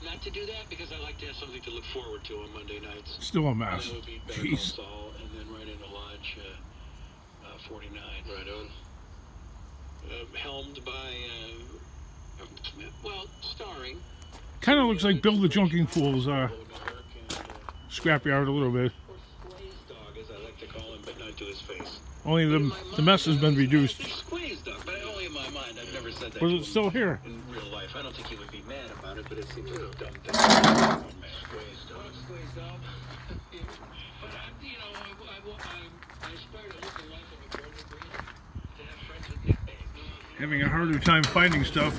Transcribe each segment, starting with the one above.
not to do that because I like to have something to look forward to on Monday nights. Still a mess. Jeez. And then right into Lodge 49. Right on. Helmed by, well, starring. Kind of looks like Bill the Junking Fool's scrapyard a little bit. Dog, as I like to call him, but not to his face. Only the mess has been reduced. Squeeze dog, but only in my mind. I've never said that. But it's still here. In real life, I don't think he would be mad about it, but it seems like a dumb thing. Squeeze dog. But you know, I aspire to live the life of a border breed, to have friends with nicknames. Having a harder time finding stuff.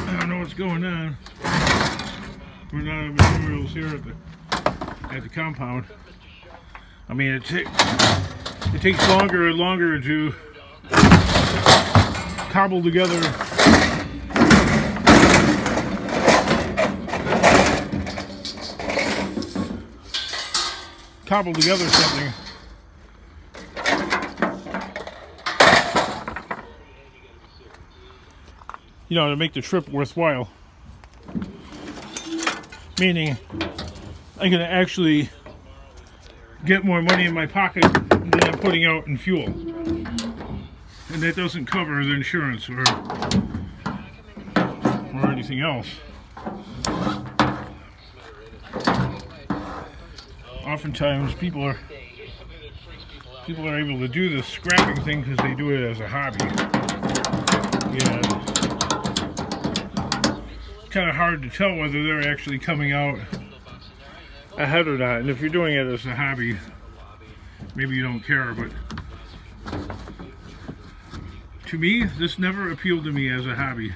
I don't know what's going on. We're not out of materials here at the compound. I mean, it takes longer and longer to cobble together something. You know, to make the trip worthwhile. Meaning, I'm going to actually get more money in my pocket than I'm putting out in fuel. And that doesn't cover the insurance or anything else. Oftentimes people are able to do this scrapping thing because they do it as a hobby. Yeah. It's kind of hard to tell whether they're actually coming out ahead or not. And if you're doing it as a hobby, maybe you don't care, but to me, this never appealed to me as a hobby.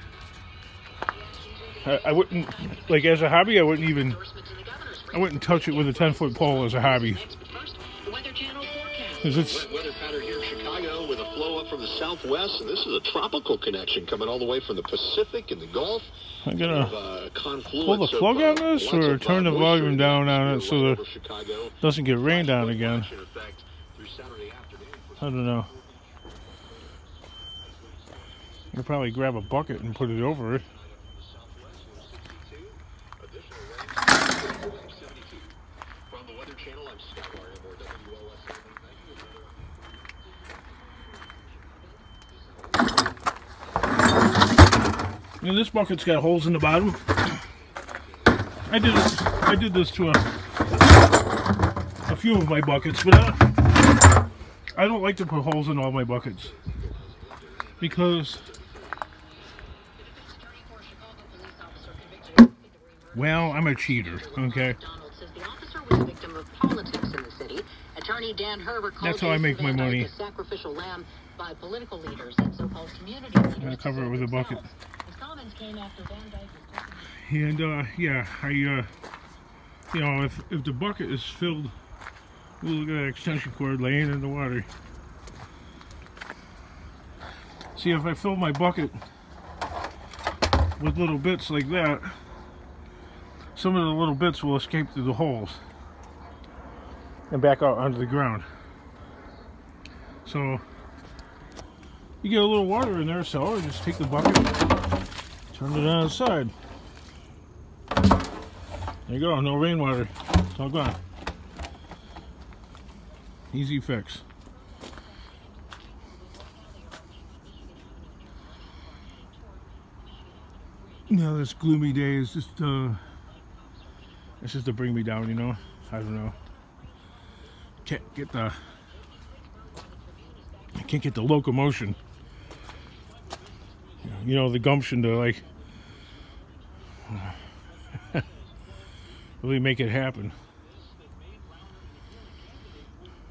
I wouldn't, like as a hobby, I wouldn't touch it with a 10-foot pole as a hobby. Because it's weather pattern here in Chicago with a flow up from the southwest, and this is a tropical connection coming all the way from the Pacific and the Gulf. I'm gonna pull the plug on this or turn the volume down on it so that it doesn't get rained on again. I don't know. I'll probably grab a bucket and put it over it. And this bucket's got holes in the bottom. I did this to a few of my buckets, but I don't like to put holes in all my buckets because, well, I'm a cheater, okay? That's how I make my money. I'm gonna cover it with a bucket. And yeah, you know, if the bucket is filled, look at that extension cord laying in the water. See, if I fill my bucket with little bits like that, some of the little bits will escape through the holes and back out onto the ground. So you get a little water in there, so just take the bucket, turn it on its side. There you go, no rainwater. It's all gone. Easy fix. You know, this gloomy day is just it's just to bring me down, you know. I don't know. I can't get the locomotion. You know, the gumption to like really make it happen.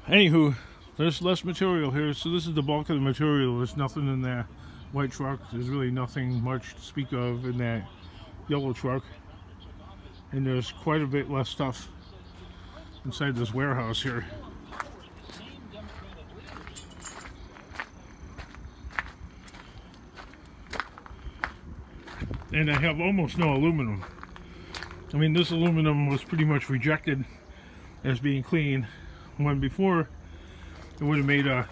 Anywho, there's less material here, so this is the bulk of the material. There's nothing in that white truck. There's really nothing much to speak of in that yellow truck. And there's quite a bit less stuff inside this warehouse here. And I have almost no aluminum. I mean, this aluminum was pretty much rejected as being clean, when before it would have made it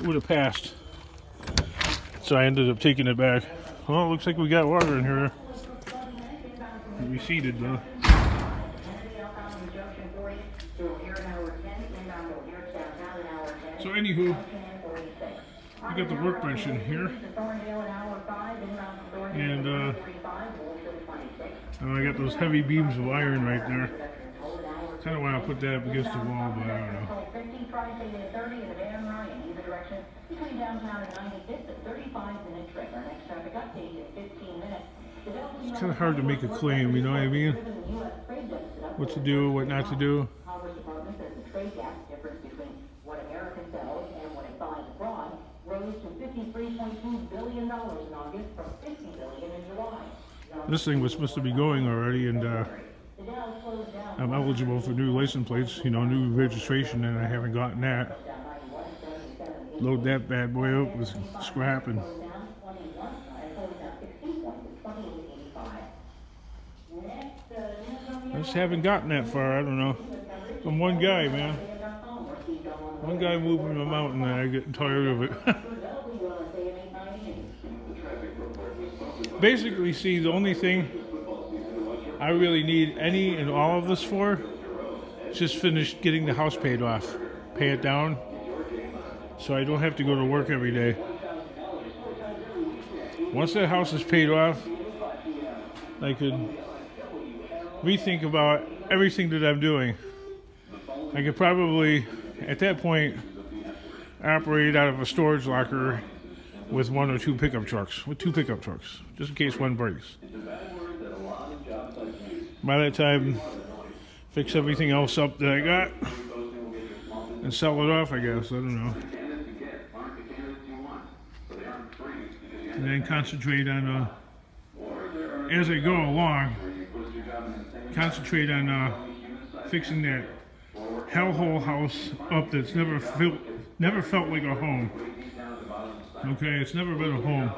would have passed. So I ended up taking it back. Well, it looks like we got water in here. We seeded though. So anywho, we got the workbench in here, and I got those heavy beams of iron right there. Kind of want to put that up against the wall, but I don't know. It's kind of hard to make a claim, you know what I mean? What to do, what not to do. This thing was supposed to be going already, and I'm eligible for new license plates, you know, new registration, and I haven't gotten that. Load that bad boy up with scrap, and I just haven't gotten that far. I don't know. I'm one guy, man. One guy moving the mountain, and I'm getting tired of it. Basically, see, the only thing I really need any and all of this for is just finish getting the house paid off. Pay it down so I don't have to go to work every day. Once that house is paid off, I could rethink about everything that I'm doing. I could probably, at that point, operate out of a storage locker with one or two pickup trucks, just in case one breaks. By that time, fix everything else up that I got and sell it off, I guess. I don't know. And then concentrate on, as I go along, concentrate on fixing that hellhole house up that's never felt like a home. Okay, it's never been a home.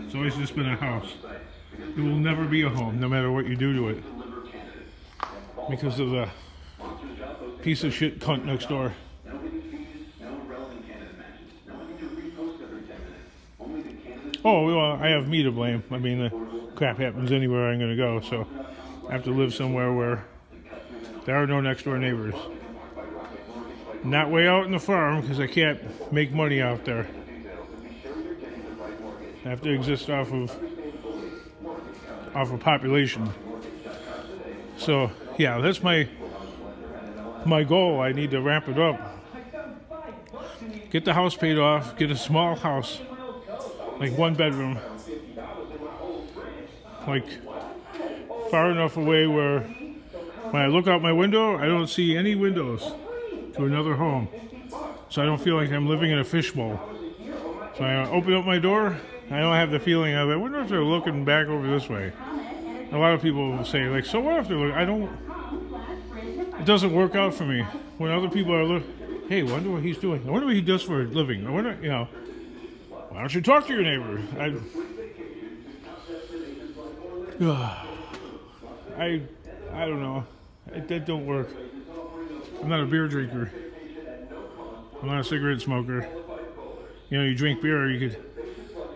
It's always just been a house. It will never be a home, no matter what you do to it, because of the piece of shit cunt next door. Oh, well, I have me to blame. I mean, the crap happens anywhere I'm going to go, so I have to live somewhere where there are no next door neighbors. Not way out in the farm, because I can't make money out there. I have to exist off of population. So yeah, that's my goal. I need to wrap it up. Get the house paid off. Get a small house, like 1 bedroom, like far enough away where when I look out my window, I don't see any windows to another home. So I don't feel like I'm living in a fishbowl. So I open up my door. I don't have the feeling of, I wonder if they're looking back over this way. A lot of people will say, like, so what if they're looking? It doesn't work out for me. When other people are looking, hey, I wonder what he's doing. I wonder what he does for a living. I wonder, you know, why don't you talk to your neighbor? I don't know. That don't work. I'm not a beer drinker. I'm not a cigarette smoker. You know, you drink beer, you could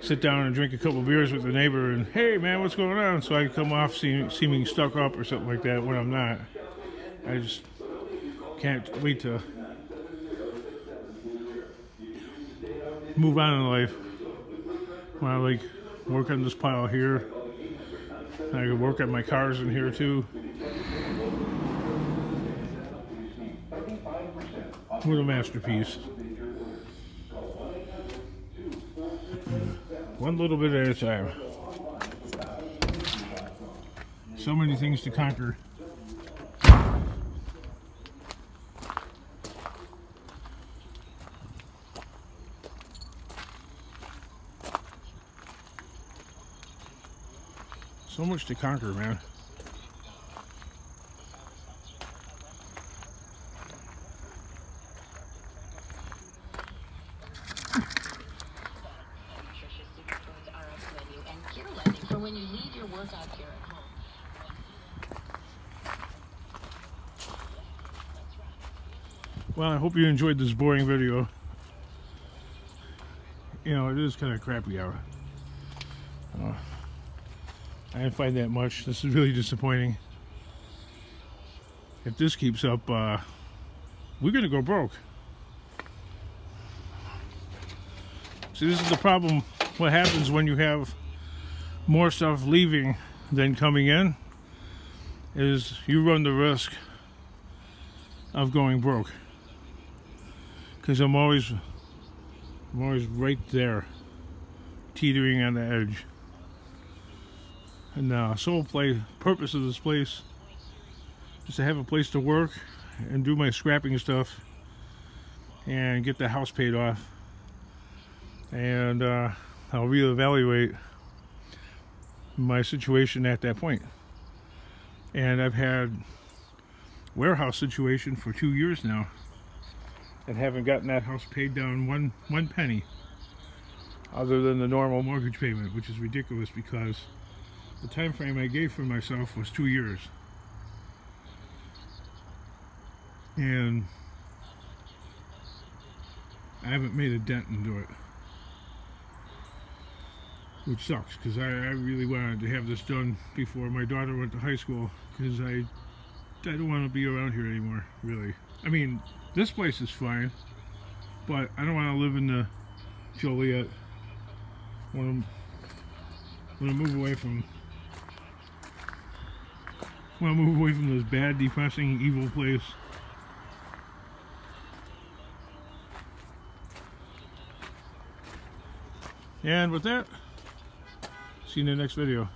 sit down and drink a couple beers with the neighbor and, hey man, what's going on? So I come off seeming stuck up or something like that when I'm not. I just can't wait to move on in life. When I like work on this pile here, I could work on my cars in here too. What a masterpiece. One little bit at a time. So many things to conquer. So much to conquer, man. When you leave your workout gear at home. Well, I hope you enjoyed this boring video. You know, it is kind of crappy hour. I didn't find that much. This is really disappointing. If this keeps up, we're gonna go broke. See, this is the problem. What happens when you have more stuff leaving than coming in is you run the risk of going broke. Because I'm always right there, teetering on the edge. And the sole purpose of this place is to have a place to work and do my scrapping stuff and get the house paid off. And I'll reevaluate my situation at that point. And I've had warehouse situation for 2 years now and haven't gotten that house paid down one penny other than the normal mortgage payment, which is ridiculous because the time frame I gave for myself was 2 years. And I haven't made a dent into it, which sucks because I really wanted to have this done before my daughter went to high school, because I don't want to be around here anymore, really. I mean, this place is fine, but I don't want to live in the Joliet. I want to move away from this bad, depressing, evil place. And with that, see you in the next video.